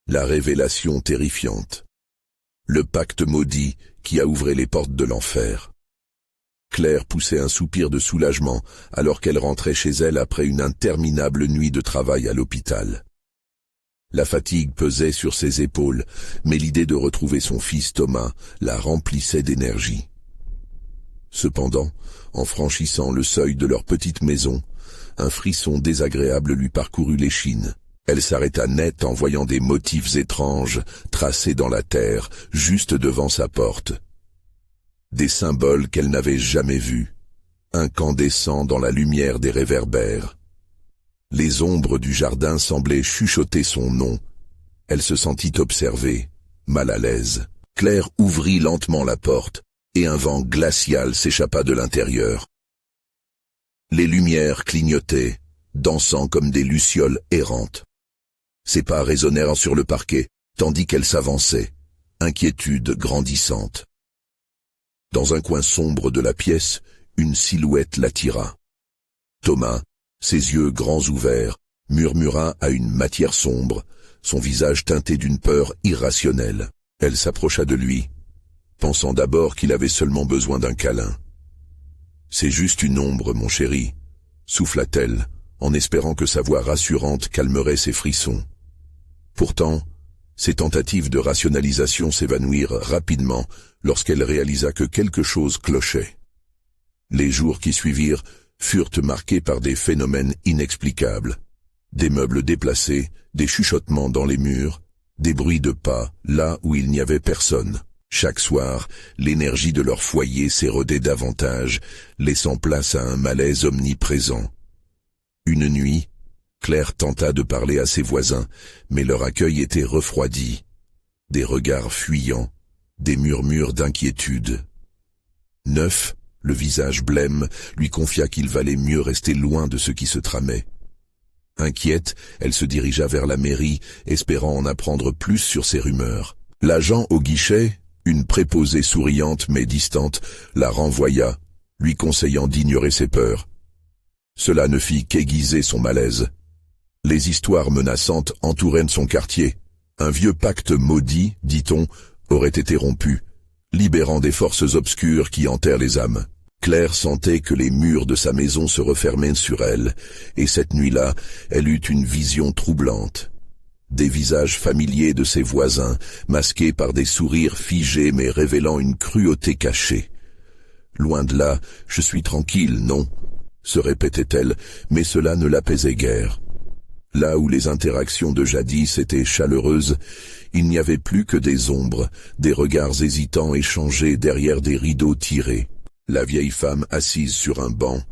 La révélation terrifiante. Le pacte maudit qui a ouvert les portes de l'enfer. Claire poussait un soupir de soulagement alors qu'elle rentrait chez elle après une interminable nuit de travail à l'hôpital. La fatigue pesait sur ses épaules, mais l'idée de retrouver son fils Thomas la remplissait d'énergie. Cependant, en franchissant le seuil de leur petite maison, un frisson désagréable lui parcourut l'échine. Elle s'arrêta net en voyant des motifs étranges tracés dans la terre, juste devant sa porte. Des symboles qu'elle n'avait jamais vus, incandescents dans la lumière des réverbères. Les ombres du jardin semblaient chuchoter son nom. Elle se sentit observée, mal à l'aise. Claire ouvrit lentement la porte, et un vent glacial s'échappa de l'intérieur. Les lumières clignotaient, dansant comme des lucioles errantes. Ses pas résonnèrent sur le parquet, tandis qu'elle s'avançait, inquiétude grandissante. Dans un coin sombre de la pièce, une silhouette l'attira. Thomas, ses yeux grands ouverts, murmura à une matière sombre, son visage teinté d'une peur irrationnelle. Elle s'approcha de lui, pensant d'abord qu'il avait seulement besoin d'un câlin. « C'est juste une ombre, mon chéri », souffla-t-elle, en espérant que sa voix rassurante calmerait ses frissons. Pourtant, ses tentatives de rationalisation s'évanouirent rapidement lorsqu'elle réalisa que quelque chose clochait. Les jours qui suivirent furent marqués par des phénomènes inexplicables. Des meubles déplacés, des chuchotements dans les murs, des bruits de pas là où il n'y avait personne. Chaque soir, l'énergie de leur foyer s'érodait davantage, laissant place à un malaise omniprésent. Une nuit, Claire tenta de parler à ses voisins, mais leur accueil était refroidi. Des regards fuyants, des murmures d'inquiétude. Neuf, le visage blême, lui confia qu'il valait mieux rester loin de ce qui se tramait. Inquiète, elle se dirigea vers la mairie, espérant en apprendre plus sur ces rumeurs. L'agent au guichet, une préposée souriante mais distante, la renvoya, lui conseillant d'ignorer ses peurs. Cela ne fit qu'aiguiser son malaise. Les histoires menaçantes entouraient son quartier. Un vieux pacte maudit, dit-on, aurait été rompu, libérant des forces obscures qui hantèrent les âmes. Claire sentait que les murs de sa maison se refermaient sur elle, et cette nuit-là, elle eut une vision troublante. Des visages familiers de ses voisins, masqués par des sourires figés mais révélant une cruauté cachée. « Loin de là, je suis tranquille, non ?» se répétait-elle, mais cela ne l'apaisait guère. Là où les interactions de jadis étaient chaleureuses, il n'y avait plus que des ombres, des regards hésitants échangés derrière des rideaux tirés. La vieille femme assise sur un banc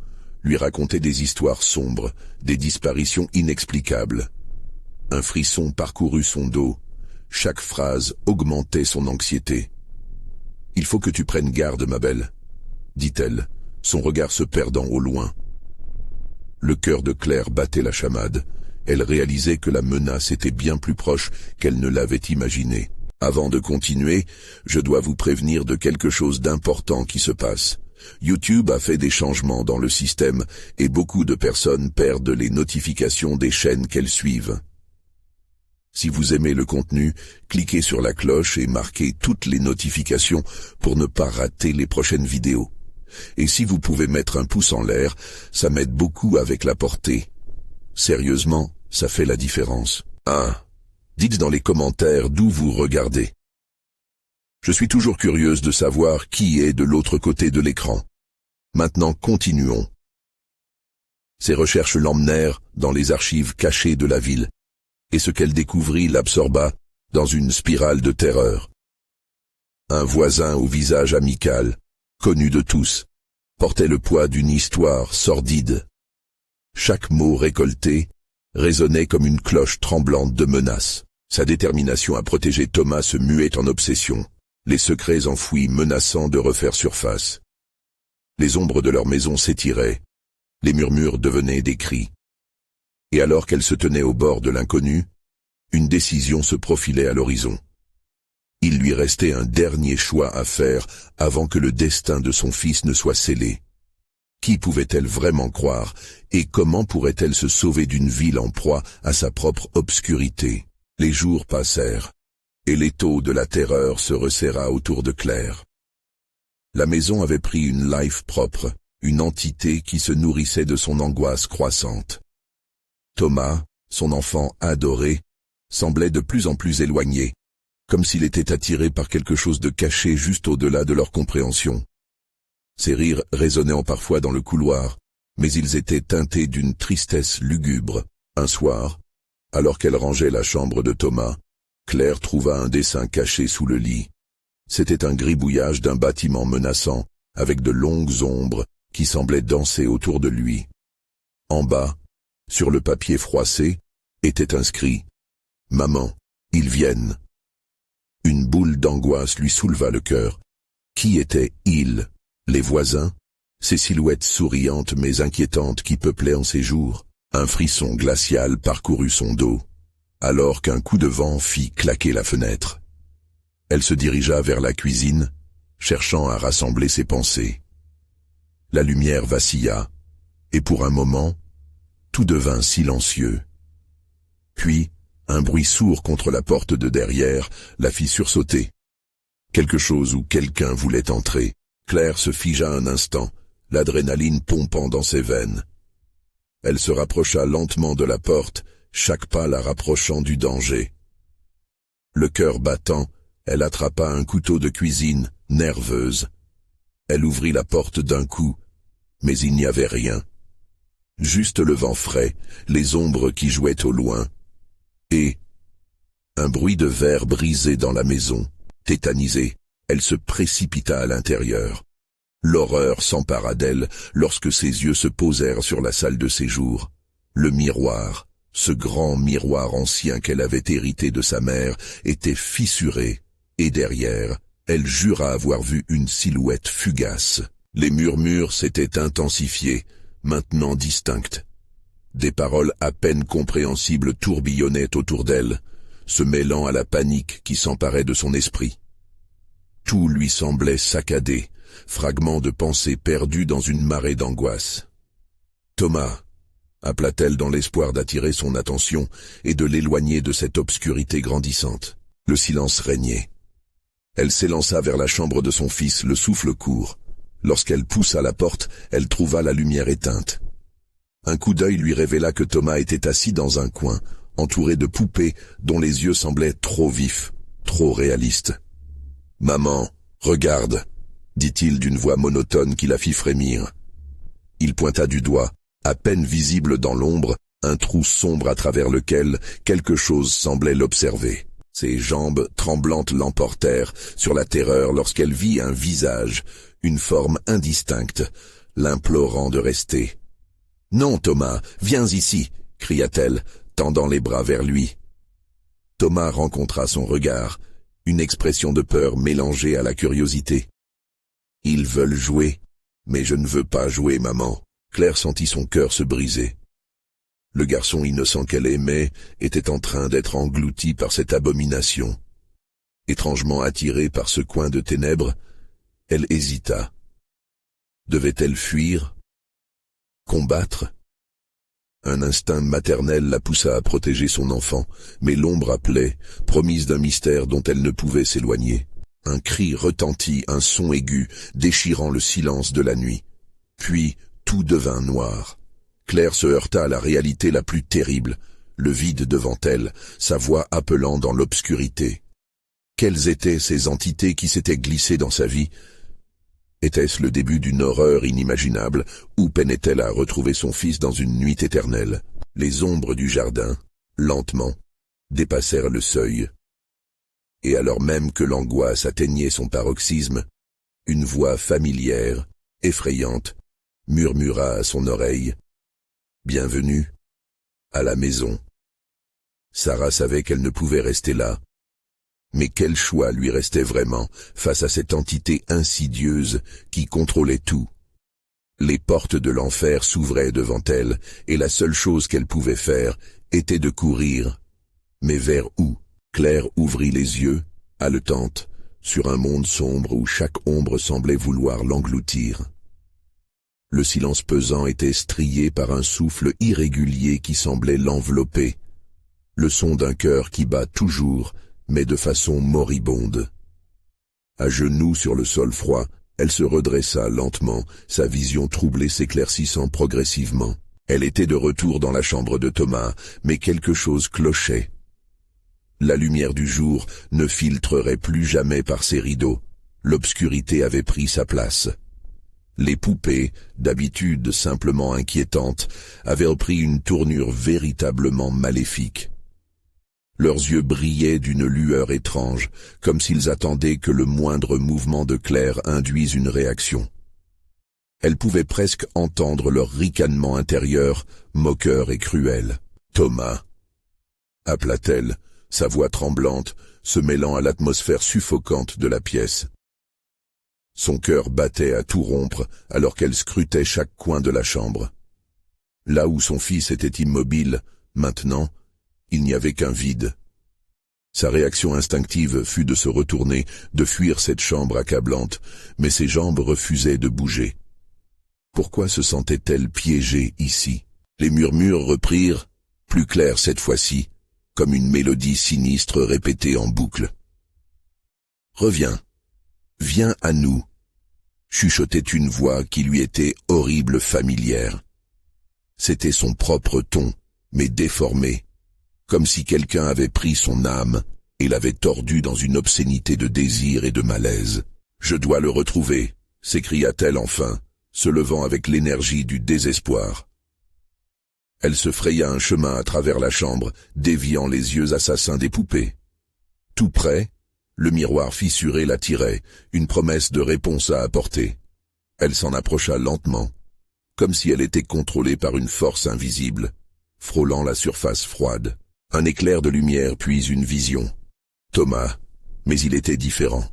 lui racontait des histoires sombres, des disparitions inexplicables. Un frisson parcourut son dos, chaque phrase augmentait son anxiété. « Il faut que tu prennes garde, ma belle », dit-elle, son regard se perdant au loin. Le cœur de Claire battait la chamade. Elle réalisait que la menace était bien plus proche qu'elle ne l'avait imaginé. « Avant de continuer, je dois vous prévenir de quelque chose d'important qui se passe. YouTube a fait des changements dans le système et beaucoup de personnes perdent les notifications des chaînes qu'elles suivent. Si vous aimez le contenu, cliquez sur la cloche et marquez toutes les notifications pour ne pas rater les prochaines vidéos. Et si vous pouvez mettre un pouce en l'air, ça m'aide beaucoup avec la portée. Sérieusement, ça fait la différence. 1. Dites dans les commentaires d'où vous regardez. Je suis toujours curieuse de savoir qui est de l'autre côté de l'écran. Maintenant, continuons. Ces recherches l'emmenèrent dans les archives cachées de la ville, et ce qu'elle découvrit l'absorba dans une spirale de terreur. Un voisin au visage amical, connu de tous, portait le poids d'une histoire sordide. Chaque mot récolté résonnait comme une cloche tremblante de menace. Sa détermination à protéger Thomas se muait en obsession, les secrets enfouis menaçant de refaire surface. Les ombres de leur maison s'étiraient, les murmures devenaient des cris. Et alors qu'elle se tenait au bord de l'inconnu, une décision se profilait à l'horizon. Il lui restait un dernier choix à faire avant que le destin de son fils ne soit scellé. Qui pouvait-elle vraiment croire, et comment pourrait-elle se sauver d'une ville en proie à sa propre obscurité ? Les jours passèrent, et l'étau de la terreur se resserra autour de Claire. La maison avait pris une life propre, une entité qui se nourrissait de son angoisse croissante. Thomas, son enfant adoré, semblait de plus en plus éloigné, comme s'il était attiré par quelque chose de caché juste au-delà de leur compréhension. Ses rires résonnaient parfois dans le couloir, mais ils étaient teintés d'une tristesse lugubre. Un soir, alors qu'elle rangeait la chambre de Thomas, Claire trouva un dessin caché sous le lit. C'était un gribouillage d'un bâtiment menaçant, avec de longues ombres qui semblaient danser autour de lui. En bas, sur le papier froissé, était inscrit « Maman, ils viennent ». Une boule d'angoisse lui souleva le cœur. Qui étaient ils? Les voisins? Ces silhouettes souriantes mais inquiétantes qui peuplaient en ces jours? Un frisson glacial parcourut son dos, alors qu'un coup de vent fit claquer la fenêtre. Elle se dirigea vers la cuisine, cherchant à rassembler ses pensées. La lumière vacilla, et pour un moment, tout devint silencieux. Puis, un bruit sourd contre la porte de derrière la fit sursauter. Quelque chose ou quelqu'un voulait entrer. Claire se figea un instant, l'adrénaline pompant dans ses veines. Elle se rapprocha lentement de la porte, chaque pas la rapprochant du danger. Le cœur battant, elle attrapa un couteau de cuisine, nerveuse. Elle ouvrit la porte d'un coup, mais il n'y avait rien. Juste le vent frais, les ombres qui jouaient au loin. Et un bruit de verre brisé dans la maison. Tétanisée, elle se précipita à l'intérieur. L'horreur s'empara d'elle lorsque ses yeux se posèrent sur la salle de séjour. Le miroir, ce grand miroir ancien qu'elle avait hérité de sa mère, était fissuré, et derrière, elle jura avoir vu une silhouette fugace. Les murmures s'étaient intensifiés, maintenant distincts. Des paroles à peine compréhensibles tourbillonnaient autour d'elle, se mêlant à la panique qui s'emparait de son esprit. Tout lui semblait saccadé, fragments de pensées perdues dans une marée d'angoisse. « Thomas !» appela-t-elle dans l'espoir d'attirer son attention et de l'éloigner de cette obscurité grandissante. Le silence régnait. Elle s'élança vers la chambre de son fils, le souffle court. Lorsqu'elle poussa la porte, elle trouva la lumière éteinte. Un coup d'œil lui révéla que Thomas était assis dans un coin, entouré de poupées dont les yeux semblaient trop vifs, trop réalistes. « Maman, regarde !» dit-il d'une voix monotone qui la fit frémir. Il pointa du doigt, à peine visible dans l'ombre, un trou sombre à travers lequel quelque chose semblait l'observer. Ses jambes tremblantes l'emportèrent sur la terreur lorsqu'elle vit un visage, une forme indistincte, l'implorant de rester. « Non, Thomas, viens ici !» cria-t-elle, tendant les bras vers lui. Thomas rencontra son regard, une expression de peur mélangée à la curiosité. « Ils veulent jouer, mais je ne veux pas jouer, maman. » Claire sentit son cœur se briser. Le garçon innocent qu'elle aimait était en train d'être englouti par cette abomination. Étrangement attirée par ce coin de ténèbres, elle hésita. Devait-elle fuir? Combattre? Un instinct maternel la poussa à protéger son enfant, mais l'ombre appelait, promise d'un mystère dont elle ne pouvait s'éloigner. Un cri retentit, un son aigu, déchirant le silence de la nuit. Puis, tout devint noir. Claire se heurta à la réalité la plus terrible, le vide devant elle, sa voix appelant dans l'obscurité. Quelles étaient ces entités qui s'étaient glissées dans sa vie? Était-ce le début d'une horreur inimaginable, ou peinait-elle à retrouver son fils dans une nuit éternelle? Les ombres du jardin, lentement, dépassèrent le seuil. Et alors même que l'angoisse atteignait son paroxysme, une voix familière, effrayante, murmura à son oreille « Bienvenue à la maison ». Sarah savait qu'elle ne pouvait rester là. Mais quel choix lui restait vraiment face à cette entité insidieuse qui contrôlait tout? Les portes de l'enfer s'ouvraient devant elle, et la seule chose qu'elle pouvait faire était de courir. Mais vers où? Claire ouvrit les yeux, haletante, sur un monde sombre où chaque ombre semblait vouloir l'engloutir. Le silence pesant était strié par un souffle irrégulier qui semblait l'envelopper. le son d'un cœur qui bat toujours, mais de façon moribonde. À genoux sur le sol froid, elle se redressa lentement, sa vision troublée s'éclaircissant progressivement. Elle était de retour dans la chambre de Thomas, mais quelque chose clochait. La lumière du jour ne filtrerait plus jamais par ses rideaux. L'obscurité avait pris sa place. Les poupées, d'habitude simplement inquiétantes, avaient pris une tournure véritablement maléfique. Leurs yeux brillaient d'une lueur étrange, comme s'ils attendaient que le moindre mouvement de Claire induise une réaction. Elle pouvait presque entendre leur ricanement intérieur, moqueur et cruel. « Thomas !» appela-t-elle, sa voix tremblante, se mêlant à l'atmosphère suffocante de la pièce. Son cœur battait à tout rompre alors qu'elle scrutait chaque coin de la chambre. Là où son fils était immobile, maintenant, il n'y avait qu'un vide. Sa réaction instinctive fut de se retourner, de fuir cette chambre accablante, mais ses jambes refusaient de bouger. Pourquoi se sentait-elle piégée ici? Les murmures reprirent, plus clairs cette fois-ci, comme une mélodie sinistre répétée en boucle. « Reviens, viens à nous », chuchotait une voix qui lui était horrible familière. C'était son propre ton, mais déformé, comme si quelqu'un avait pris son âme et l'avait tordue dans une obscénité de désir et de malaise. « Je dois le retrouver », s'écria-t-elle enfin, se levant avec l'énergie du désespoir. Elle se fraya un chemin à travers la chambre, déviant les yeux assassins des poupées. Tout près, le miroir fissuré l'attirait, une promesse de réponse à apporter. Elle s'en approcha lentement, comme si elle était contrôlée par une force invisible, frôlant la surface froide. Un éclair de lumière puis une vision. Thomas, mais il était différent.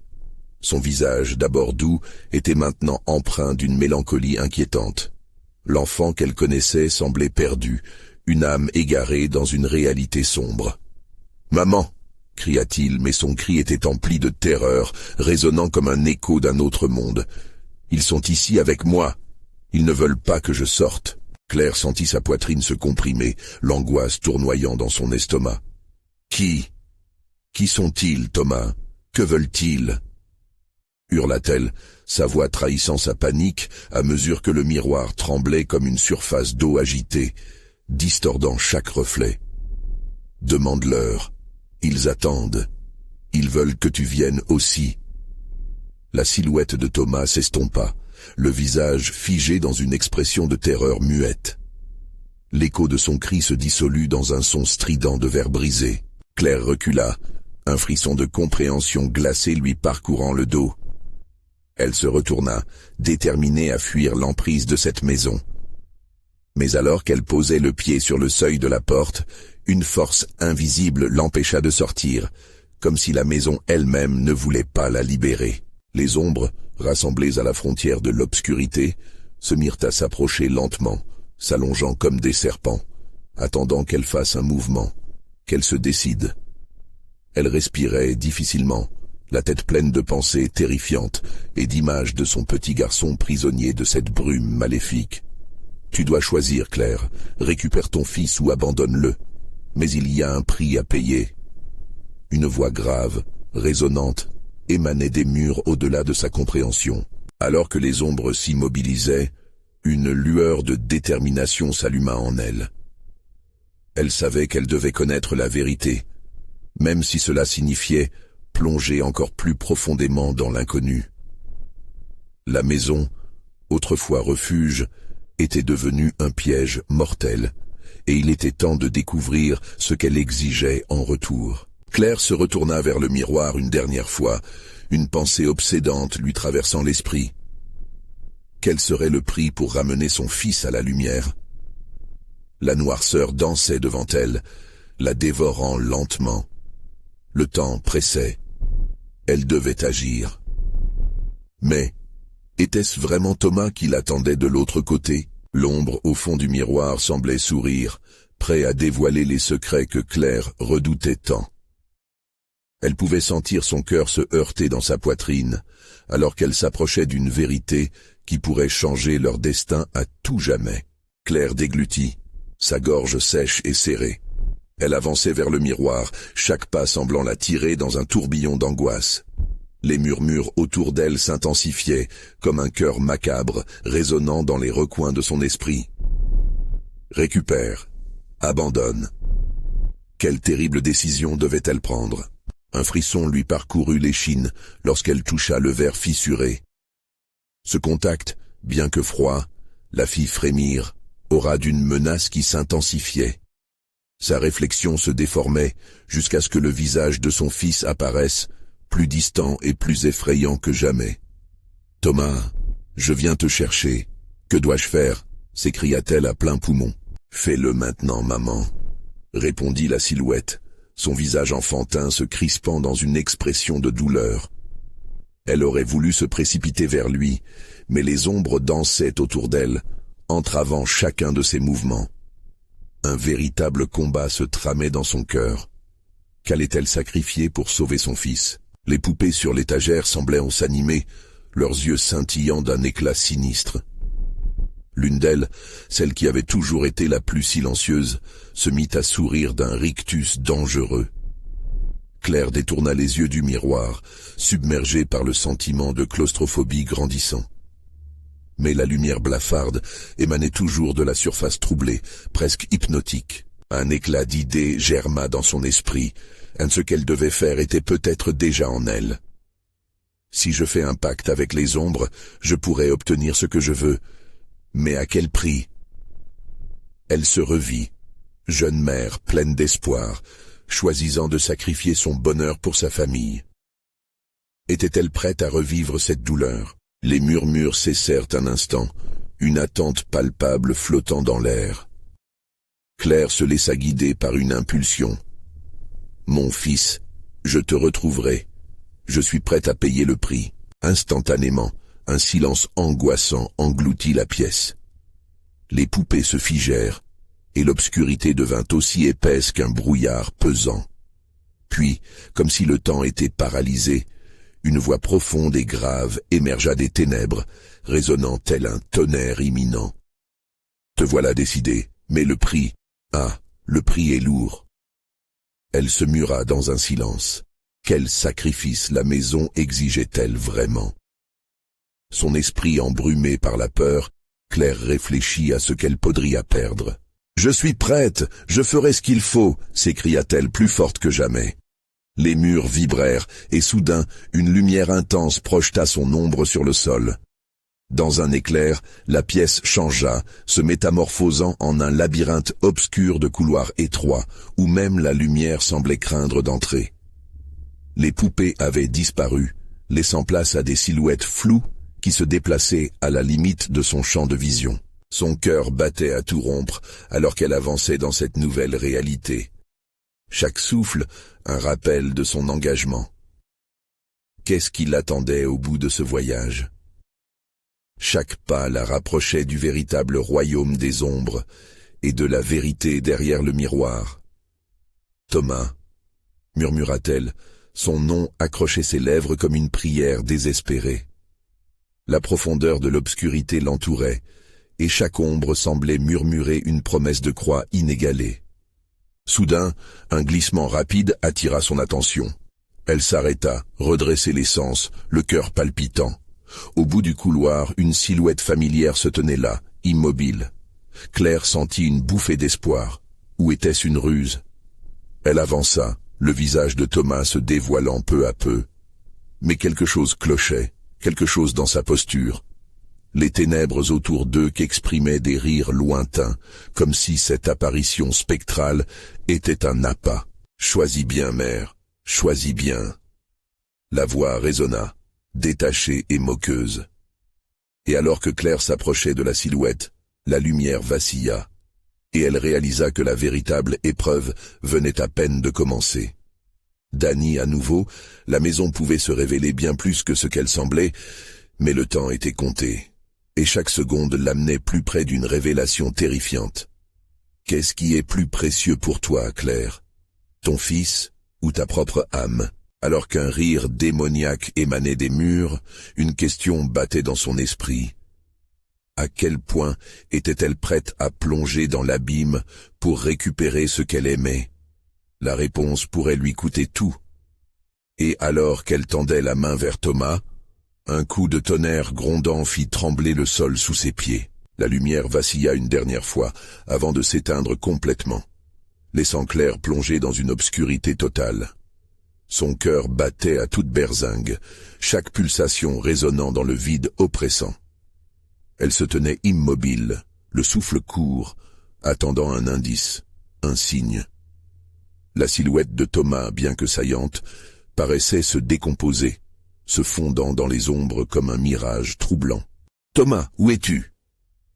Son visage, d'abord doux, était maintenant empreint d'une mélancolie inquiétante. L'enfant qu'elle connaissait semblait perdu, une âme égarée dans une réalité sombre. « Maman !» cria-t-il, mais son cri était empli de terreur, résonnant comme un écho d'un autre monde. « Ils sont ici avec moi. Ils ne veulent pas que je sorte. » Claire sentit sa poitrine se comprimer, l'angoisse tournoyant dans son estomac. « Qui sont-ils, Thomas? Que veulent-ils » hurla-t-elle, sa voix trahissant sa panique à mesure que le miroir tremblait comme une surface d'eau agitée, distordant chaque reflet. « Demande-leur. Ils attendent. Ils veulent que tu viennes aussi. » La silhouette de Thomas s'estompa, le visage figé dans une expression de terreur muette. L'écho de son cri se dissolut dans un son strident de verre brisé. Claire recula, un frisson de compréhension glacée lui parcourant le dos. Elle se retourna, déterminée à fuir l'emprise de cette maison. Mais alors qu'elle posait le pied sur le seuil de la porte, une force invisible l'empêcha de sortir, comme si la maison elle-même ne voulait pas la libérer. Les ombres, rassemblées à la frontière de l'obscurité, se mirent à s'approcher lentement, s'allongeant comme des serpents, attendant qu'elle fasse un mouvement, qu'elle se décide. Elle respirait difficilement, la tête pleine de pensées terrifiantes et d'images de son petit garçon prisonnier de cette brume maléfique. « Tu dois choisir, Claire, récupère ton fils ou abandonne-le, mais il y a un prix à payer. » Une voix grave, résonnante, émanait des murs au-delà de sa compréhension. Alors que les ombres s'immobilisaient, une lueur de détermination s'alluma en elle. Elle savait qu'elle devait connaître la vérité, même si cela signifiait plonger encore plus profondément dans l'inconnu. La maison, autrefois refuge, était devenue un piège mortel, et il était temps de découvrir ce qu'elle exigeait en retour. Claire se retourna vers le miroir une dernière fois, une pensée obsédante lui traversant l'esprit. Quel serait le prix pour ramener son fils à la lumière? La noirceur dansait devant elle, la dévorant lentement. Le temps pressait. Elle devait agir. Mais était-ce vraiment Thomas qui l'attendait de l'autre côté? L'ombre au fond du miroir semblait sourire, prêt à dévoiler les secrets que Claire redoutait tant. Elle pouvait sentir son cœur se heurter dans sa poitrine, alors qu'elle s'approchait d'une vérité qui pourrait changer leur destin à tout jamais. Claire déglutit, sa gorge sèche et serrée. Elle avançait vers le miroir, chaque pas semblant la tirer dans un tourbillon d'angoisse. Les murmures autour d'elle s'intensifiaient, comme un chœur macabre résonnant dans les recoins de son esprit. Récupère. Abandonne. Quelle terrible décision devait-elle prendre? Un frisson lui parcourut l'échine lorsqu'elle toucha le verre fissuré. Ce contact, bien que froid, la fit frémir, au ras d'une menace qui s'intensifiait. Sa réflexion se déformait jusqu'à ce que le visage de son fils apparaisse, plus distant et plus effrayant que jamais. « Thomas, je viens te chercher. Que dois-je faire » s'écria-t-elle à plein poumon. « Fais-le maintenant, maman » répondit la silhouette, son visage enfantin se crispant dans une expression de douleur. Elle aurait voulu se précipiter vers lui, mais les ombres dansaient autour d'elle, entravant chacun de ses mouvements. Un véritable combat se tramait dans son cœur. Qu'allait-elle sacrifier pour sauver son fils? Les poupées sur l'étagère semblaient s'animer, leurs yeux scintillant d'un éclat sinistre. L'une d'elles, celle qui avait toujours été la plus silencieuse, se mit à sourire d'un rictus dangereux. Claire détourna les yeux du miroir, submergée par le sentiment de claustrophobie grandissant. Mais la lumière blafarde émanait toujours de la surface troublée, presque hypnotique. Un éclat d'idées germa dans son esprit, ce qu'elle devait faire était peut-être déjà en elle. Si je fais un pacte avec les ombres, je pourrais obtenir ce que je veux. Mais à quel prix? Elle se revit, jeune mère pleine d'espoir, choisissant de sacrifier son bonheur pour sa famille. Était-elle prête à revivre cette douleur? Les murmures cessèrent un instant, une attente palpable flottant dans l'air. Claire se laissa guider par une impulsion. « Mon fils, je te retrouverai. Je suis prête à payer le prix. » Instantanément, un silence angoissant engloutit la pièce. Les poupées se figèrent, et l'obscurité devint aussi épaisse qu'un brouillard pesant. Puis, comme si le temps était paralysé, une voix profonde et grave émergea des ténèbres, résonnant tel un tonnerre imminent. « Te voilà décidé, mais le prix, le prix est lourd. » Elle se mura dans un silence. Quel sacrifice la maison exigeait-elle vraiment? Son esprit embrumé par la peur, Claire réfléchit à ce qu'elle podria perdre. « Je suis prête, je ferai ce qu'il faut » s'écria-t-elle plus forte que jamais. Les murs vibrèrent, et soudain, une lumière intense projeta son ombre sur le sol. Dans un éclair, la pièce changea, se métamorphosant en un labyrinthe obscur de couloirs étroits, où même la lumière semblait craindre d'entrer. Les poupées avaient disparu, laissant place à des silhouettes floues qui se déplaçaient à la limite de son champ de vision. Son cœur battait à tout rompre alors qu'elle avançait dans cette nouvelle réalité. Chaque souffle, un rappel de son engagement. Qu'est-ce qui l'attendait au bout de ce voyage? Chaque pas la rapprochait du véritable royaume des ombres et de la vérité derrière le miroir. « Thomas » murmura-t-elle, son nom accrochait ses lèvres comme une prière désespérée. La profondeur de l'obscurité l'entourait, et chaque ombre semblait murmurer une promesse de croix inégalée. Soudain, un glissement rapide attira son attention. Elle s'arrêta, redressait les sens, le cœur palpitant. Au bout du couloir, une silhouette familière se tenait là, immobile. Claire sentit une bouffée d'espoir. Ou était-ce une ruse? Elle avança, le visage de Thomas se dévoilant peu à peu. Mais quelque chose clochait, quelque chose dans sa posture. Les ténèbres autour d'eux qu'exprimaient des rires lointains, comme si cette apparition spectrale était un appât. « Choisis bien, mère, choisis bien. » La voix résonna, détachée et moqueuse. Et alors que Claire s'approchait de la silhouette, la lumière vacilla, et elle réalisa que la véritable épreuve venait à peine de commencer. Dany à nouveau, la maison pouvait se révéler bien plus que ce qu'elle semblait, mais le temps était compté. Et chaque seconde l'amenait plus près d'une révélation terrifiante. Qu'est-ce qui est plus précieux pour toi, Claire? Ton fils ou ta propre âme? Alors qu'un rire démoniaque émanait des murs, une question battait dans son esprit. À quel point était-elle prête à plonger dans l'abîme pour récupérer ce qu'elle aimait? La réponse pourrait lui coûter tout. Et alors qu'elle tendait la main vers Thomas, un coup de tonnerre grondant fit trembler le sol sous ses pieds. La lumière vacilla une dernière fois, avant de s'éteindre complètement, laissant Claire plongée dans une obscurité totale. Son cœur battait à toute berzingue, chaque pulsation résonnant dans le vide oppressant. Elle se tenait immobile, le souffle court, attendant un indice, un signe. La silhouette de Thomas, bien que saillante, paraissait se décomposer, se fondant dans les ombres comme un mirage troublant. « Thomas, où es-tu »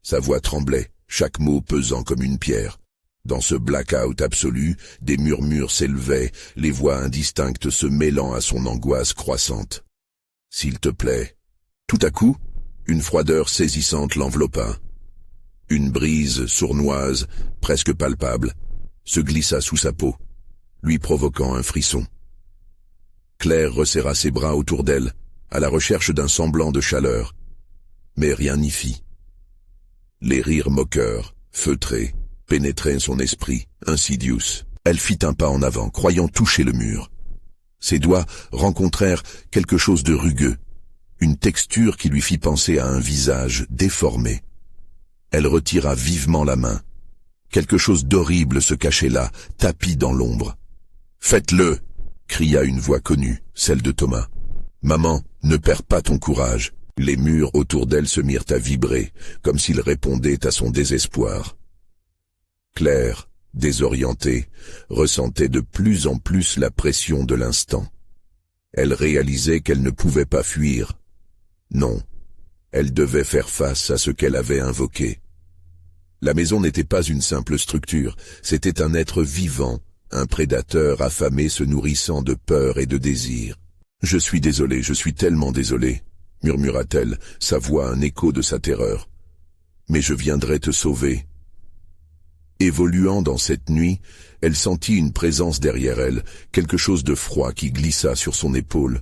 Sa voix tremblait, chaque mot pesant comme une pierre. Dans ce blackout absolu, des murmures s'élevaient, les voix indistinctes se mêlant à son angoisse croissante. « S'il te plaît. » Tout à coup, une froideur saisissante l'enveloppa. Une brise sournoise, presque palpable, se glissa sous sa peau, lui provoquant un frisson. Claire resserra ses bras autour d'elle, à la recherche d'un semblant de chaleur, mais rien n'y fit. Les rires moqueurs, feutrés, pénétraient son esprit, insidieux. Elle fit un pas en avant, croyant toucher le mur. Ses doigts rencontrèrent quelque chose de rugueux, une texture qui lui fit penser à un visage déformé. Elle retira vivement la main. Quelque chose d'horrible se cachait là, tapi dans l'ombre. « Faites-le !» cria une voix connue, celle de Thomas. « Maman, ne perds pas ton courage. » Les murs autour d'elle se mirent à vibrer, comme s'ils répondaient à son désespoir. Claire, désorientée, ressentait de plus en plus la pression de l'instant. Elle réalisait qu'elle ne pouvait pas fuir. Non, elle devait faire face à ce qu'elle avait invoqué. La maison n'était pas une simple structure, c'était un être vivant, un prédateur affamé se nourrissant de peur et de désir. « Je suis désolée, je suis tellement désolée », murmura-t-elle, sa voix un écho de sa terreur. « Mais je viendrai te sauver. » Évoluant dans cette nuit, elle sentit une présence derrière elle, quelque chose de froid qui glissa sur son épaule.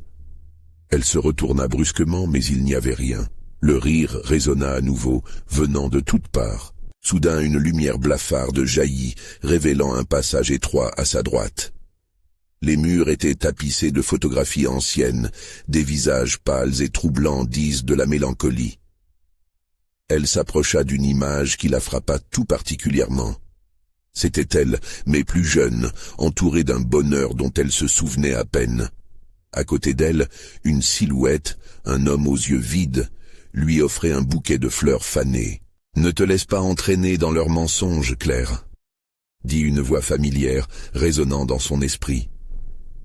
Elle se retourna brusquement, mais il n'y avait rien. Le rire résonna à nouveau, venant de toutes parts. Soudain, une lumière blafarde jaillit, révélant un passage étroit à sa droite. Les murs étaient tapissés de photographies anciennes, des visages pâles et troublants disent de la mélancolie. Elle s'approcha d'une image qui la frappa tout particulièrement. C'était elle, mais plus jeune, entourée d'un bonheur dont elle se souvenait à peine. À côté d'elle, une silhouette, un homme aux yeux vides, lui offrait un bouquet de fleurs fanées. « Ne te laisse pas entraîner dans leurs mensonges, Claire », dit une voix familière, résonnant dans son esprit.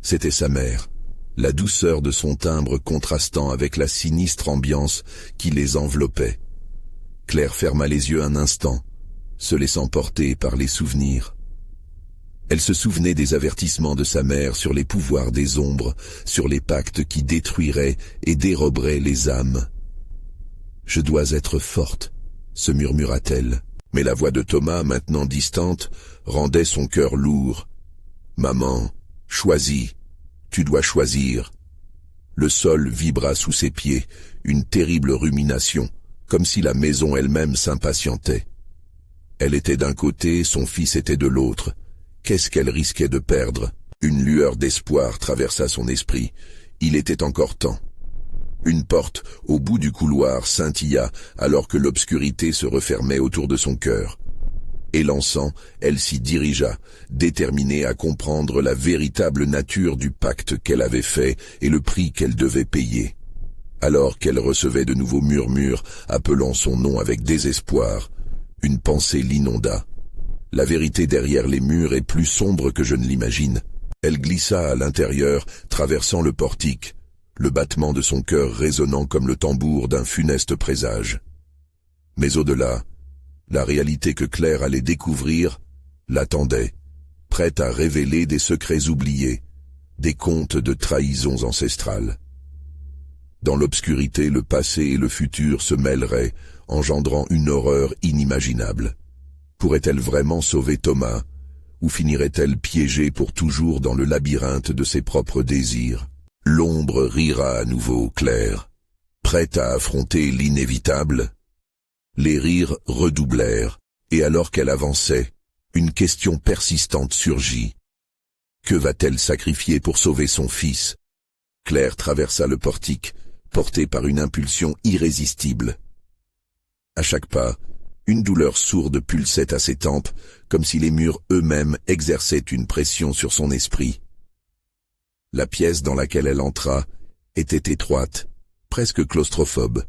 C'était sa mère, la douceur de son timbre contrastant avec la sinistre ambiance qui les enveloppait. Claire ferma les yeux un instant, se laissant porter par les souvenirs. Elle se souvenait des avertissements de sa mère sur les pouvoirs des ombres, sur les pactes qui détruiraient et déroberaient les âmes. « Je dois être forte », se murmura-t-elle, mais la voix de Thomas, maintenant distante, rendait son cœur lourd. « Maman, choisis, tu dois choisir. » Le sol vibra sous ses pieds, une terrible rumination, comme si la maison elle-même s'impatientait. Elle était d'un côté, son fils était de l'autre. Qu'est-ce qu'elle risquait de perdre? Une lueur d'espoir traversa son esprit. Il était encore temps. Une porte, au bout du couloir, scintilla, alors que l'obscurité se refermait autour de son cœur. Élançant, elle s'y dirigea, déterminée à comprendre la véritable nature du pacte qu'elle avait fait et le prix qu'elle devait payer. Alors qu'elle recevait de nouveaux murmures, appelant son nom avec désespoir, une pensée l'inonda. La vérité derrière les murs est plus sombre que je ne l'imagine. Elle glissa à l'intérieur, traversant le portique, le battement de son cœur résonnant comme le tambour d'un funeste présage. Mais au-delà, la réalité que Claire allait découvrir l'attendait, prête à révéler des secrets oubliés, des contes de trahisons ancestrales. Dans l'obscurité, le passé et le futur se mêleraient, engendrant une horreur inimaginable. Pourrait-elle vraiment sauver Thomas, ou finirait-elle piégée pour toujours dans le labyrinthe de ses propres désirs? L'ombre rira à nouveau, Claire, prête à affronter l'inévitable. Les rires redoublèrent, et alors qu'elle avançait, une question persistante surgit. Que va-t-elle sacrifier pour sauver son fils? Claire traversa le portique, portée par une impulsion irrésistible. À chaque pas, une douleur sourde pulsait à ses tempes, comme si les murs eux-mêmes exerçaient une pression sur son esprit. La pièce dans laquelle elle entra était étroite, presque claustrophobe.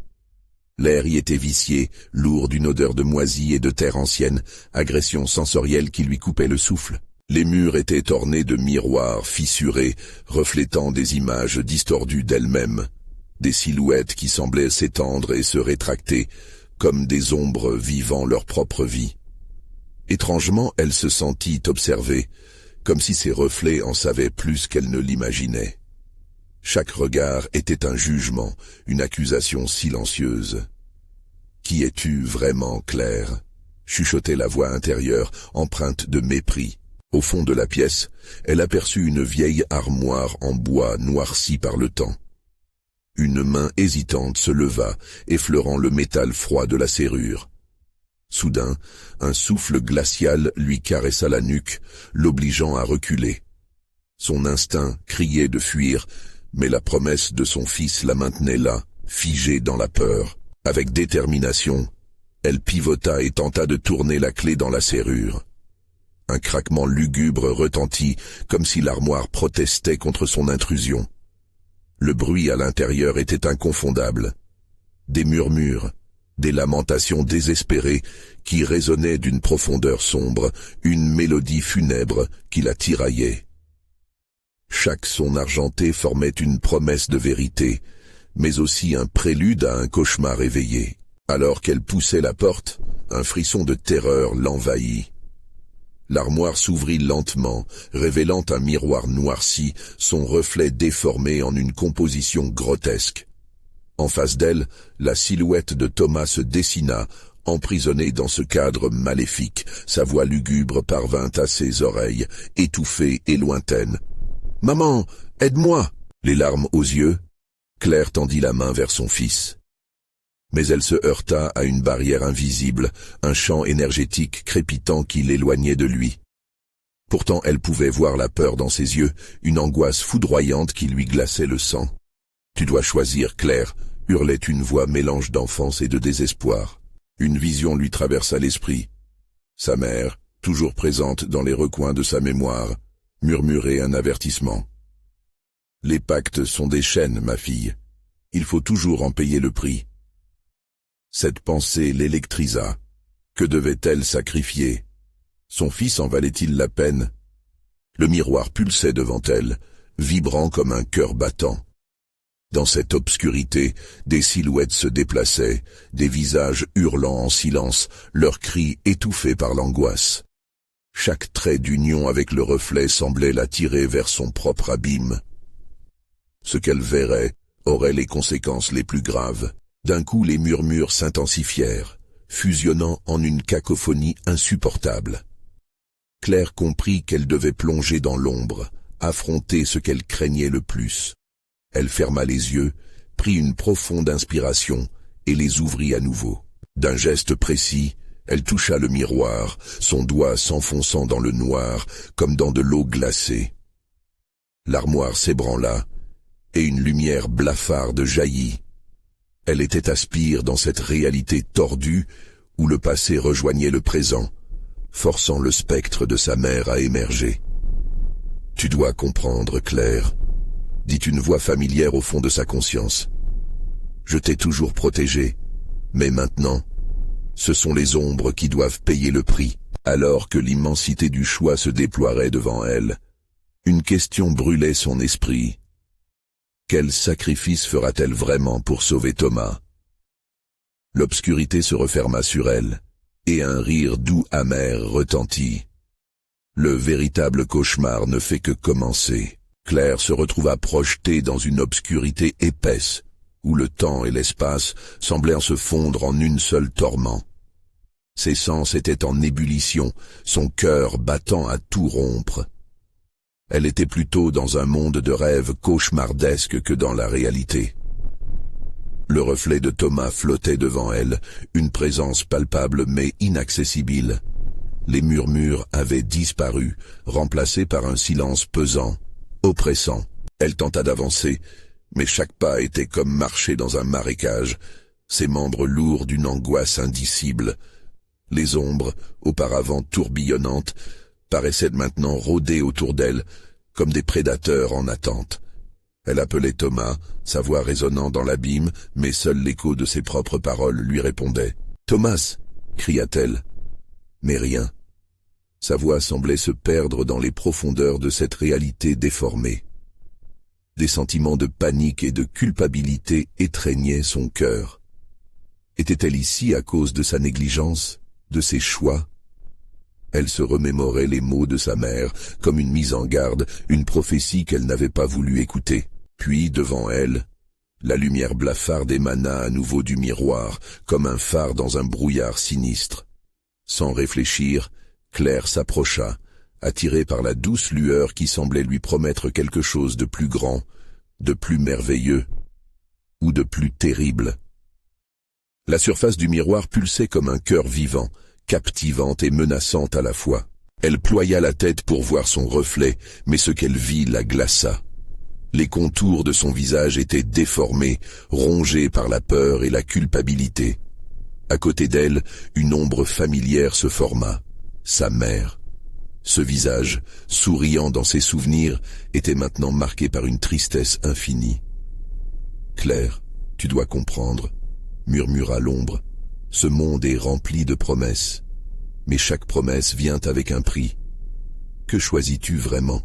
L'air y était vicié, lourd d'une odeur de moisie et de terre ancienne, agression sensorielle qui lui coupait le souffle. Les murs étaient ornés de miroirs fissurés, reflétant des images distordues d'elles-mêmes, des silhouettes qui semblaient s'étendre et se rétracter, comme des ombres vivant leur propre vie. Étrangement, elle se sentit observée, comme si ses reflets en savaient plus qu'elle ne l'imaginait. Chaque regard était un jugement, une accusation silencieuse. « Qui es-tu vraiment, Claire ?» chuchotait la voix intérieure, empreinte de mépris. Au fond de la pièce, elle aperçut une vieille armoire en bois noircie par le temps. Une main hésitante se leva, effleurant le métal froid de la serrure. Soudain, un souffle glacial lui caressa la nuque, l'obligeant à reculer. Son instinct criait de fuir, mais la promesse de son fils la maintenait là, figée dans la peur. Avec détermination, elle pivota et tenta de tourner la clé dans la serrure. Un craquement lugubre retentit, comme si l'armoire protestait contre son intrusion. Le bruit à l'intérieur était inconfondable. Des murmures, des lamentations désespérées qui résonnaient d'une profondeur sombre, une mélodie funèbre qui la tiraillait. Chaque son argenté formait une promesse de vérité, mais aussi un prélude à un cauchemar éveillé. Alors qu'elle poussait la porte, un frisson de terreur l'envahit. L'armoire s'ouvrit lentement, révélant un miroir noirci, son reflet déformé en une composition grotesque. En face d'elle, la silhouette de Thomas se dessina, emprisonnée dans ce cadre maléfique. Sa voix lugubre parvint à ses oreilles, étouffée et lointaine. « Maman, aide-moi !» Les larmes aux yeux, Claire tendit la main vers son fils. Mais elle se heurta à une barrière invisible, un champ énergétique crépitant qui l'éloignait de lui. Pourtant elle pouvait voir la peur dans ses yeux, une angoisse foudroyante qui lui glaçait le sang. « Tu dois choisir, Claire !» hurlait une voix mélange d'enfance et de désespoir. Une vision lui traversa l'esprit. Sa mère, toujours présente dans les recoins de sa mémoire, murmurait un avertissement. « Les pactes sont des chaînes, ma fille. Il faut toujours en payer le prix. » Cette pensée l'électrisa. Que devait-elle sacrifier? Son fils en valait-il la peine? Le miroir pulsait devant elle, vibrant comme un cœur battant. Dans cette obscurité, des silhouettes se déplaçaient, des visages hurlant en silence, leurs cris étouffés par l'angoisse. Chaque trait d'union avec le reflet semblait la tirer vers son propre abîme. Ce qu'elle verrait aurait les conséquences les plus graves. D'un coup, les murmures s'intensifièrent, fusionnant en une cacophonie insupportable. Claire comprit qu'elle devait plonger dans l'ombre, affronter ce qu'elle craignait le plus. Elle ferma les yeux, prit une profonde inspiration et les ouvrit à nouveau. D'un geste précis, elle toucha le miroir, son doigt s'enfonçant dans le noir comme dans de l'eau glacée. L'armoire s'ébranla et une lumière blafarde jaillit. Elle était à Spire dans cette réalité tordue où le passé rejoignait le présent, forçant le spectre de sa mère à émerger. « Tu dois comprendre, Claire », dit une voix familière au fond de sa conscience. « Je t'ai toujours protégée, mais maintenant, ce sont les ombres qui doivent payer le prix. » Alors que l'immensité du choix se déploierait devant elle, une question brûlait son esprit. Quel sacrifice fera-t-elle vraiment pour sauver Thomas? L'obscurité se referma sur elle, et un rire doux amer retentit. Le véritable cauchemar ne fait que commencer. Claire se retrouva projetée dans une obscurité épaisse, où le temps et l'espace semblèrent se fondre en une seule tourmente. Ses sens étaient en ébullition, son cœur battant à tout rompre. Elle était plutôt dans un monde de rêves cauchemardesques que dans la réalité. Le reflet de Thomas flottait devant elle, une présence palpable mais inaccessible. Les murmures avaient disparu, remplacés par un silence pesant, oppressant. Elle tenta d'avancer, mais chaque pas était comme marcher dans un marécage, ses membres lourds d'une angoisse indicible. Les ombres, auparavant tourbillonnantes, paraissaient maintenant rôder autour d'elle, comme des prédateurs en attente. Elle appelait Thomas, sa voix résonnant dans l'abîme, mais seul l'écho de ses propres paroles lui répondait. « Thomas !» cria-t-elle. Mais rien. Sa voix semblait se perdre dans les profondeurs de cette réalité déformée. Des sentiments de panique et de culpabilité étreignaient son cœur. Était-elle ici à cause de sa négligence, de ses choix? Elle se remémorait les mots de sa mère, comme une mise en garde, une prophétie qu'elle n'avait pas voulu écouter. Puis, devant elle, la lumière blafarde émana à nouveau du miroir, comme un phare dans un brouillard sinistre. Sans réfléchir, Claire s'approcha, attirée par la douce lueur qui semblait lui promettre quelque chose de plus grand, de plus merveilleux, ou de plus terrible. La surface du miroir pulsait comme un cœur vivant, captivante et menaçante à la fois. Elle ploya la tête pour voir son reflet, mais ce qu'elle vit la glaça. Les contours de son visage étaient déformés, rongés par la peur et la culpabilité. À côté d'elle, une ombre familière se forma, sa mère. Ce visage, souriant dans ses souvenirs, était maintenant marqué par une tristesse infinie. « Claire, tu dois comprendre », murmura l'ombre. « Ce monde est rempli de promesses, mais chaque promesse vient avec un prix. Que choisis-tu vraiment?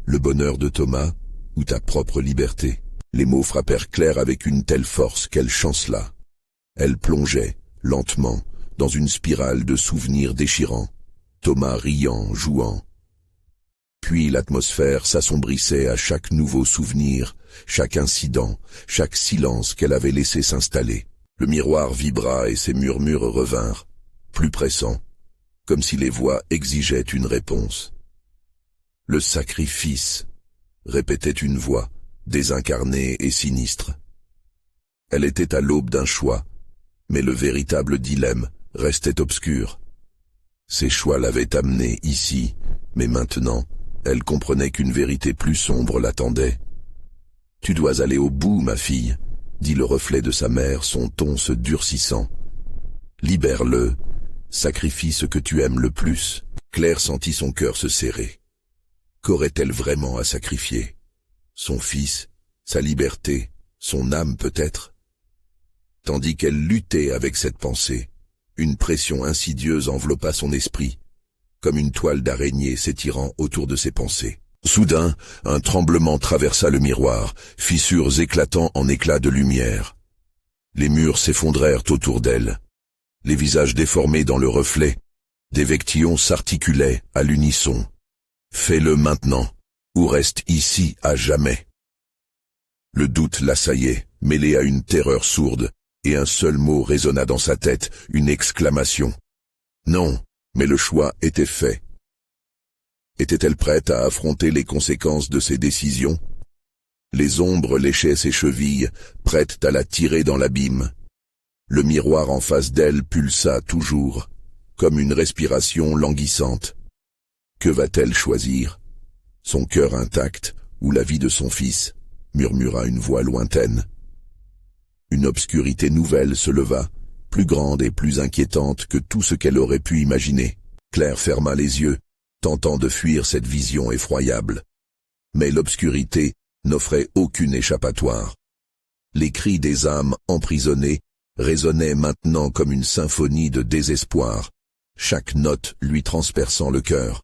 Le bonheur de Thomas ou ta propre liberté ?» Les mots frappèrent Claire avec une telle force qu'elle chancela. Elle plongeait, lentement, dans une spirale de souvenirs déchirants. Thomas riant, jouant. Puis l'atmosphère s'assombrissait à chaque nouveau souvenir, chaque incident, chaque silence qu'elle avait laissé s'installer. Le miroir vibra et ses murmures revinrent, plus pressants, comme si les voix exigeaient une réponse. « Le sacrifice !» répétait une voix, désincarnée et sinistre. Elle était à l'aube d'un choix, mais le véritable dilemme restait obscur. Ses choix l'avaient amenée ici, mais maintenant, elle comprenait qu'une vérité plus sombre l'attendait. « Tu dois aller au bout, ma fille », dit le reflet de sa mère, son ton se durcissant. « Libère-le, sacrifie ce que tu aimes le plus. » Claire sentit son cœur se serrer. Qu'aurait-elle vraiment à sacrifier? Son fils, sa liberté, son âme peut-être? Tandis qu'elle luttait avec cette pensée, une pression insidieuse enveloppa son esprit, comme une toile d'araignée s'étirant autour de ses pensées. Soudain, un tremblement traversa le miroir, fissures éclatant en éclats de lumière. Les murs s'effondrèrent autour d'elle. Les visages déformés dans le reflet, des vectillons s'articulaient à l'unisson. « Fais-le maintenant, ou reste ici à jamais. » Le doute l'assaillait, mêlé à une terreur sourde, et un seul mot résonna dans sa tête, une exclamation. Non, mais le choix était fait. Était-elle prête à affronter les conséquences de ses décisions? Les ombres léchaient ses chevilles, prêtes à la tirer dans l'abîme. Le miroir en face d'elle pulsa toujours, comme une respiration languissante. Que va-t-elle choisir? Son cœur intact ou la vie de son fils? Murmura une voix lointaine. Une obscurité nouvelle se leva, plus grande et plus inquiétante que tout ce qu'elle aurait pu imaginer. Claire ferma les yeux, tentant de fuir cette vision effroyable. Mais l'obscurité n'offrait aucune échappatoire. Les cris des âmes emprisonnées résonnaient maintenant comme une symphonie de désespoir, chaque note lui transperçant le cœur.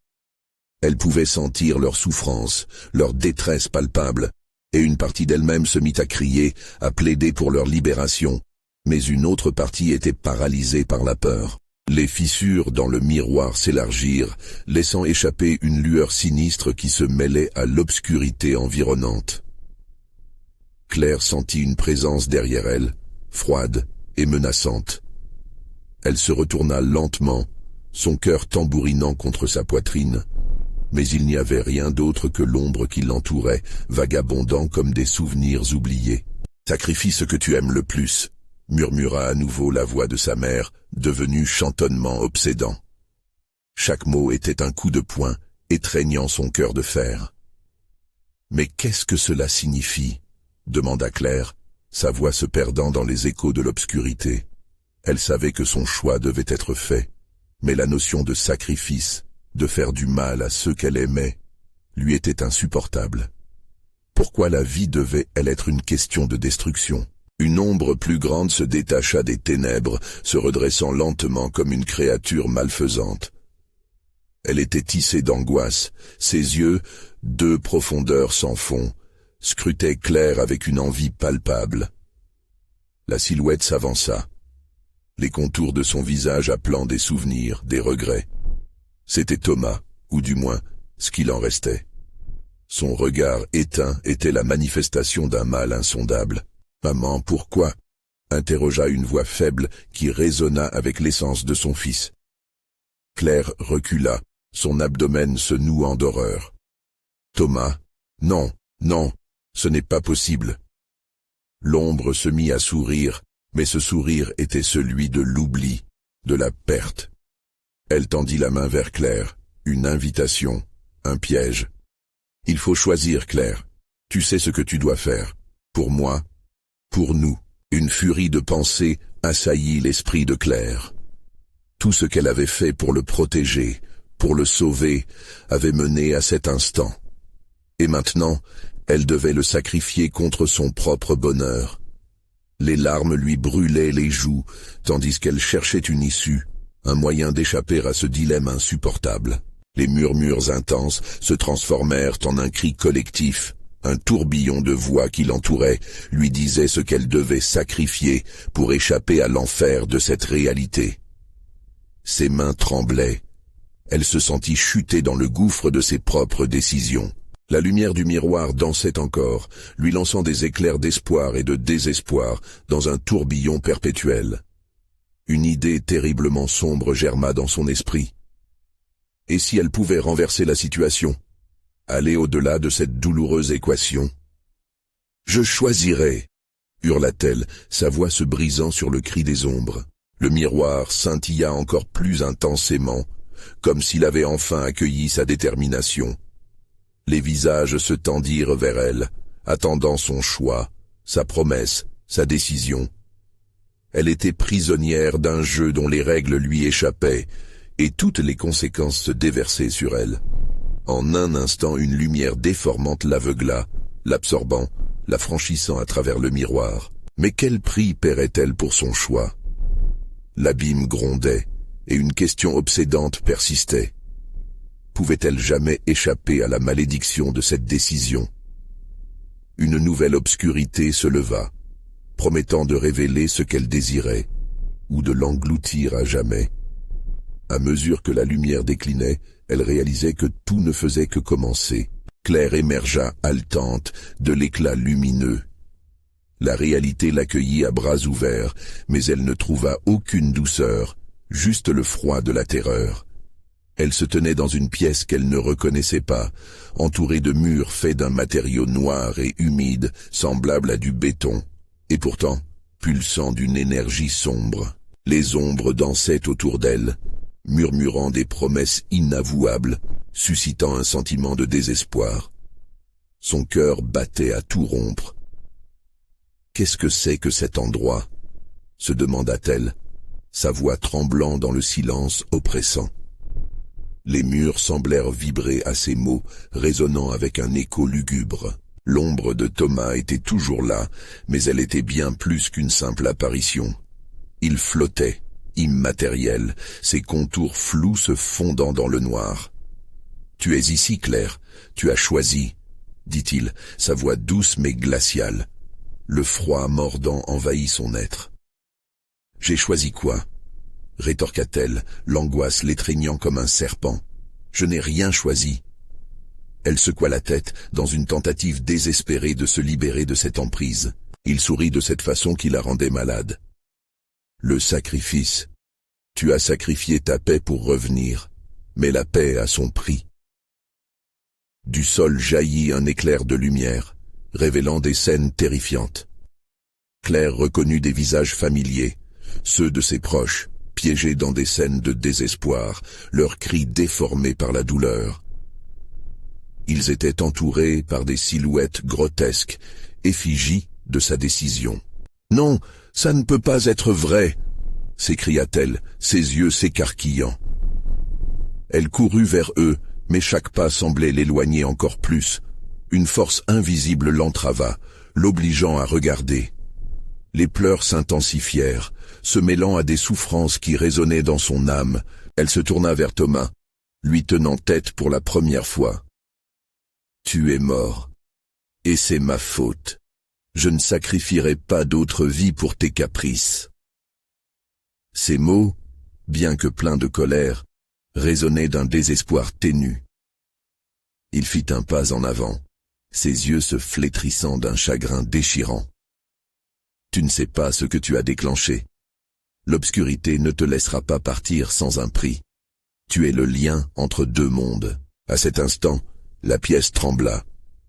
Elle pouvait sentir leur souffrance, leur détresse palpable, et une partie d'elle-même se mit à crier, à plaider pour leur libération, mais une autre partie était paralysée par la peur. Les fissures dans le miroir s'élargirent, laissant échapper une lueur sinistre qui se mêlait à l'obscurité environnante. Claire sentit une présence derrière elle, froide et menaçante. Elle se retourna lentement, son cœur tambourinant contre sa poitrine. Mais il n'y avait rien d'autre que l'ombre qui l'entourait, vagabondant comme des souvenirs oubliés. « Sacrifie ce que tu aimes le plus », murmura à nouveau la voix de sa mère, devenue chantonnement obsédant. Chaque mot était un coup de poing, étreignant son cœur de fer. « Mais qu'est-ce que cela signifie ?» demanda Claire, sa voix se perdant dans les échos de l'obscurité. Elle savait que son choix devait être fait, mais la notion de sacrifice, de faire du mal à ceux qu'elle aimait, lui était insupportable. Pourquoi la vie devait-elle être une question de destruction? Une ombre plus grande se détacha des ténèbres, se redressant lentement comme une créature malfaisante. Elle était tissée d'angoisse, ses yeux, deux profondeurs sans fond, scrutaient Claire avec une envie palpable. La silhouette s'avança, les contours de son visage appelant des souvenirs, des regrets. C'était Thomas, ou du moins, ce qu'il en restait. Son regard éteint était la manifestation d'un mal insondable. « Maman, pourquoi ?» interrogea une voix faible qui résonna avec l'essence de son fils. Claire recula, son abdomen se nouant d'horreur. « Thomas, non, non, ce n'est pas possible. » L'ombre se mit à sourire, mais ce sourire était celui de l'oubli, de la perte. Elle tendit la main vers Claire, une invitation, un piège. « Il faut choisir, Claire. Tu sais ce que tu dois faire. Pour moi, pour nous. » Une furie de pensée assaillit l'esprit de Claire. Tout ce qu'elle avait fait pour le protéger, pour le sauver, avait mené à cet instant. Et maintenant, elle devait le sacrifier contre son propre bonheur. Les larmes lui brûlaient les joues, tandis qu'elle cherchait une issue, un moyen d'échapper à ce dilemme insupportable. Les murmures intenses se transformèrent en un cri collectif. Un tourbillon de voix qui l'entourait lui disait ce qu'elle devait sacrifier pour échapper à l'enfer de cette réalité. Ses mains tremblaient. Elle se sentit chuter dans le gouffre de ses propres décisions. La lumière du miroir dansait encore, lui lançant des éclairs d'espoir et de désespoir dans un tourbillon perpétuel. Une idée terriblement sombre germa dans son esprit. Et si elle pouvait renverser la situation ? Aller au-delà de cette douloureuse équation. « Je choisirai !» hurla-t-elle, sa voix se brisant sur le cri des ombres. Le miroir scintilla encore plus intensément, comme s'il avait enfin accueilli sa détermination. Les visages se tendirent vers elle, attendant son choix, sa promesse, sa décision. Elle était prisonnière d'un jeu dont les règles lui échappaient, et toutes les conséquences se déversaient sur elle. En un instant, une lumière déformante l'aveugla, l'absorbant, la franchissant à travers le miroir. Mais quel prix paierait-elle pour son choix? L'abîme grondait, et une question obsédante persistait. Pouvait-elle jamais échapper à la malédiction de cette décision? Une nouvelle obscurité se leva, promettant de révéler ce qu'elle désirait, ou de l'engloutir à jamais. À mesure que la lumière déclinait, elle réalisait que tout ne faisait que commencer. Claire émergea haletante de l'éclat lumineux. La réalité l'accueillit à bras ouverts, mais elle ne trouva aucune douceur, juste le froid de la terreur. Elle se tenait dans une pièce qu'elle ne reconnaissait pas, entourée de murs faits d'un matériau noir et humide, semblable à du béton, et pourtant pulsant d'une énergie sombre. Les ombres dansaient autour d'elle, murmurant des promesses inavouables, suscitant un sentiment de désespoir. Son cœur battait à tout rompre. « Qu'est-ce que c'est que cet endroit ?» se demanda-t-elle, sa voix tremblant dans le silence oppressant. Les murs semblèrent vibrer à ces mots, résonnant avec un écho lugubre. L'ombre de Thomas était toujours là, mais elle était bien plus qu'une simple apparition. Il flottait, immatériel, ses contours flous se fondant dans le noir. « Tu es ici, Claire, tu as choisi, » dit-il, sa voix douce mais glaciale. Le froid mordant envahit son être. « J'ai choisi quoi ?» rétorqua-t-elle, l'angoisse l'étreignant comme un serpent. « Je n'ai rien choisi. » Elle secoua la tête dans une tentative désespérée de se libérer de cette emprise. Il sourit de cette façon qui la rendait malade. Le sacrifice. Tu as sacrifié ta paix pour revenir, mais la paix a son prix. Du sol jaillit un éclair de lumière, révélant des scènes terrifiantes. Claire reconnut des visages familiers, ceux de ses proches, piégés dans des scènes de désespoir, leurs cris déformés par la douleur. Ils étaient entourés par des silhouettes grotesques, effigies de sa décision. « Non, ça ne peut pas être vrai !» s'écria-t-elle, ses yeux s'écarquillant. Elle courut vers eux, mais chaque pas semblait l'éloigner encore plus. Une force invisible l'entrava, l'obligeant à regarder. Les pleurs s'intensifièrent, se mêlant à des souffrances qui résonnaient dans son âme. Elle se tourna vers Thomas, lui tenant tête pour la première fois. « Tu es mort, et c'est ma faute. Je ne sacrifierai pas d'autre vie pour tes caprices. » Ces mots, bien que pleins de colère, résonnaient d'un désespoir ténu. Il fit un pas en avant, ses yeux se flétrissant d'un chagrin déchirant. « Tu ne sais pas ce que tu as déclenché. L'obscurité ne te laissera pas partir sans un prix. Tu es le lien entre deux mondes. » À cet instant, la pièce trembla,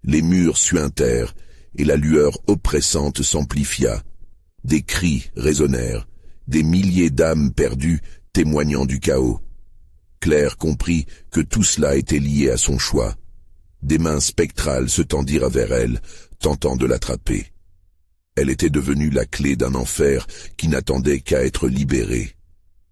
les murs suintèrent, et la lueur oppressante s'amplifia. Des cris résonnèrent, des milliers d'âmes perdues témoignant du chaos. Claire comprit que tout cela était lié à son choix. Des mains spectrales se tendirent vers elle, tentant de l'attraper. Elle était devenue la clé d'un enfer qui n'attendait qu'à être libéré.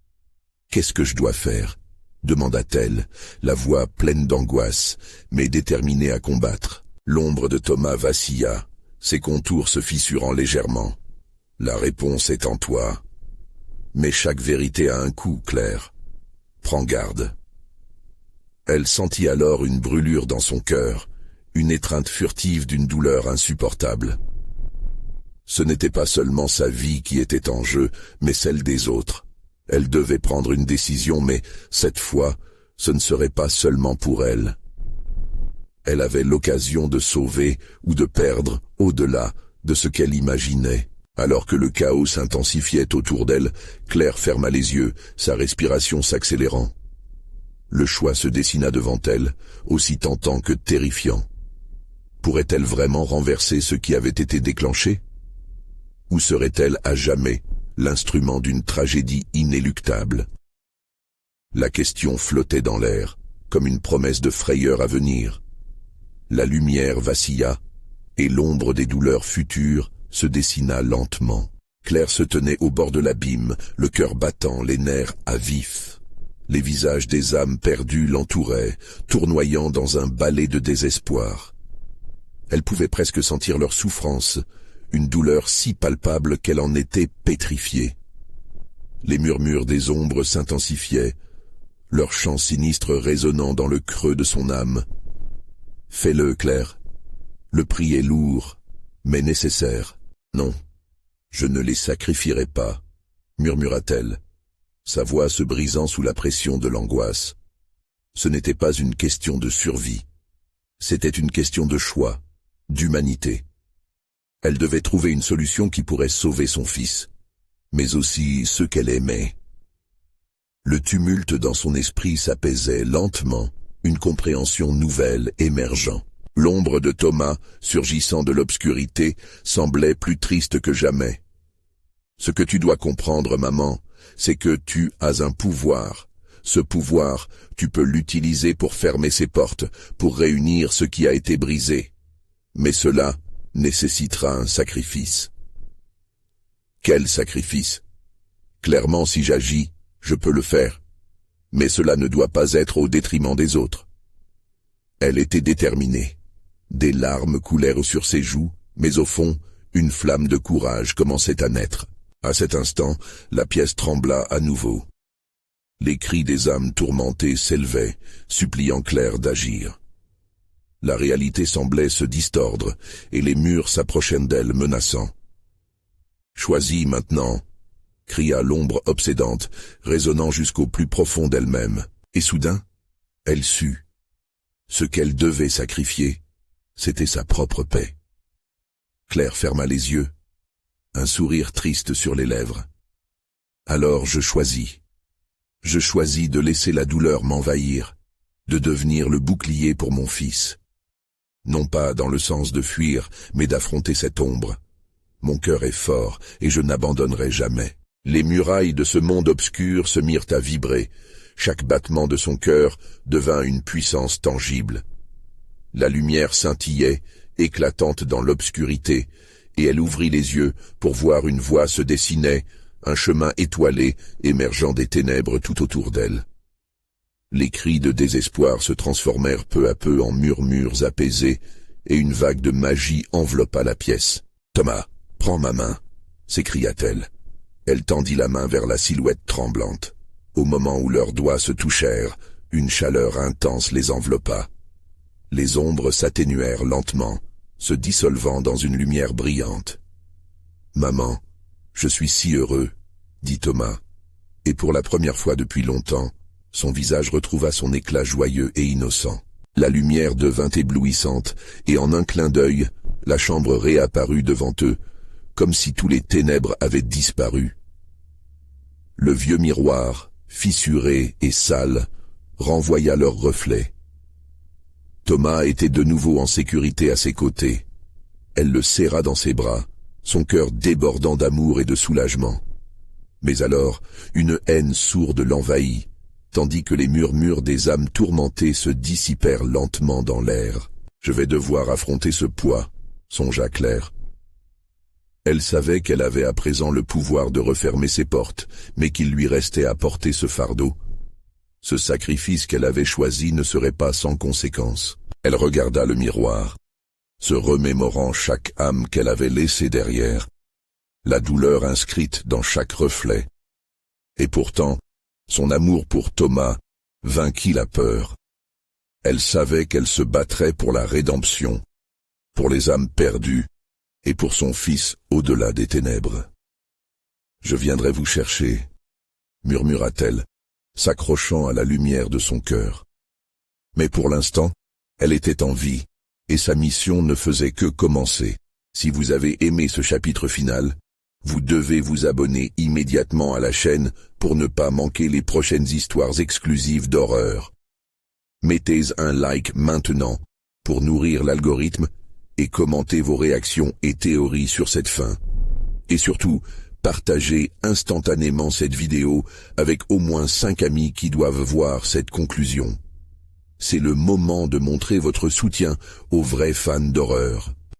« Qu'est-ce que je dois faire ?» demanda-t-elle, la voix pleine d'angoisse, mais déterminée à combattre. L'ombre de Thomas vacilla, ses contours se fissurant légèrement. « La réponse est en toi. Mais chaque vérité a un coût, Claire. Prends garde. » Elle sentit alors une brûlure dans son cœur, une étreinte furtive d'une douleur insupportable. Ce n'était pas seulement sa vie qui était en jeu, mais celle des autres. Elle devait prendre une décision, mais cette fois, ce ne serait pas seulement pour elle. Elle avait l'occasion de sauver ou de perdre au-delà de ce qu'elle imaginait. Alors que le chaos s'intensifiait autour d'elle, Claire ferma les yeux, sa respiration s'accélérant. Le choix se dessina devant elle, aussi tentant que terrifiant. Pourrait-elle vraiment renverser ce qui avait été déclenché? Ou serait-elle à jamais l'instrument d'une tragédie inéluctable? La question flottait dans l'air, comme une promesse de frayeur à venir. La lumière vacilla, et l'ombre des douleurs futures se dessina lentement. Claire se tenait au bord de l'abîme, le cœur battant, les nerfs à vif. Les visages des âmes perdues l'entouraient, tournoyant dans un ballet de désespoir. Elle pouvait presque sentir leur souffrance, une douleur si palpable qu'elle en était pétrifiée. Les murmures des ombres s'intensifiaient, leur chant sinistre résonnant dans le creux de son âme. « Fais-le, Claire. Le prix est lourd, mais nécessaire. »« Non, je ne les sacrifierai pas, » murmura-t-elle, sa voix se brisant sous la pression de l'angoisse. Ce n'était pas une question de survie. C'était une question de choix, d'humanité. Elle devait trouver une solution qui pourrait sauver son fils, mais aussi ceux qu'elle aimait. Le tumulte dans son esprit s'apaisait lentement, une compréhension nouvelle émergeant. L'ombre de Thomas, surgissant de l'obscurité, semblait plus triste que jamais. « Ce que tu dois comprendre, maman, c'est que tu as un pouvoir. Ce pouvoir, tu peux l'utiliser pour fermer ses portes, pour réunir ce qui a été brisé. Mais cela nécessitera un sacrifice. » Quel sacrifice? Clairement, si j'agis, je peux le faire. Mais cela ne doit pas être au détriment des autres. Elle était déterminée. Des larmes coulèrent sur ses joues, mais au fond, une flamme de courage commençait à naître. À cet instant, la pièce trembla à nouveau. Les cris des âmes tourmentées s'élevaient, suppliant Claire d'agir. La réalité semblait se distordre, et les murs s'approchaient d'elle menaçants. « Choisis maintenant !» cria l'ombre obsédante, résonnant jusqu'au plus profond d'elle-même. Et soudain, elle sut. Ce qu'elle devait sacrifier, c'était sa propre paix. Claire ferma les yeux, un sourire triste sur les lèvres. Alors je choisis. Je choisis de laisser la douleur m'envahir, de devenir le bouclier pour mon fils. Non pas dans le sens de fuir, mais d'affronter cette ombre. Mon cœur est fort et je n'abandonnerai jamais. Les murailles de ce monde obscur se mirent à vibrer. Chaque battement de son cœur devint une puissance tangible. La lumière scintillait, éclatante dans l'obscurité, et elle ouvrit les yeux pour voir une voie se dessiner, un chemin étoilé émergeant des ténèbres tout autour d'elle. Les cris de désespoir se transformèrent peu à peu en murmures apaisés, et une vague de magie enveloppa la pièce. « Thomas, prends ma main !» s'écria-t-elle. Elle tendit la main vers la silhouette tremblante. Au moment où leurs doigts se touchèrent, une chaleur intense les enveloppa. Les ombres s'atténuèrent lentement, se dissolvant dans une lumière brillante. « Maman, je suis si heureux, » dit Thomas, et pour la première fois depuis longtemps, son visage retrouva son éclat joyeux et innocent. La lumière devint éblouissante, et en un clin d'œil, la chambre réapparut devant eux, comme si tous les ténèbres avaient disparu. Le vieux miroir, fissuré et sale, renvoya leurs reflets. Thomas était de nouveau en sécurité à ses côtés. Elle le serra dans ses bras, son cœur débordant d'amour et de soulagement. Mais alors, une haine sourde l'envahit, tandis que les murmures des âmes tourmentées se dissipèrent lentement dans l'air. « Je vais devoir affronter ce poids », songea Claire. Elle savait qu'elle avait à présent le pouvoir de refermer ses portes, mais qu'il lui restait à porter ce fardeau. Ce sacrifice qu'elle avait choisi ne serait pas sans conséquence. Elle regarda le miroir, se remémorant chaque âme qu'elle avait laissée derrière, la douleur inscrite dans chaque reflet. Et pourtant, son amour pour Thomas vainquit la peur. Elle savait qu'elle se battrait pour la rédemption, pour les âmes perdues, et pour son fils au-delà des ténèbres. « Je viendrai vous chercher », murmura-t-elle, s'accrochant à la lumière de son cœur. Mais pour l'instant, elle était en vie, et sa mission ne faisait que commencer. Si vous avez aimé ce chapitre final, vous devez vous abonner immédiatement à la chaîne pour ne pas manquer les prochaines histoires exclusives d'horreur. Mettez un like maintenant pour nourrir l'algorithme et commentez vos réactions et théories sur cette fin. Et surtout, partagez instantanément cette vidéo avec au moins 5 amis qui doivent voir cette conclusion. C'est le moment de montrer votre soutien aux vrais fans d'horreur.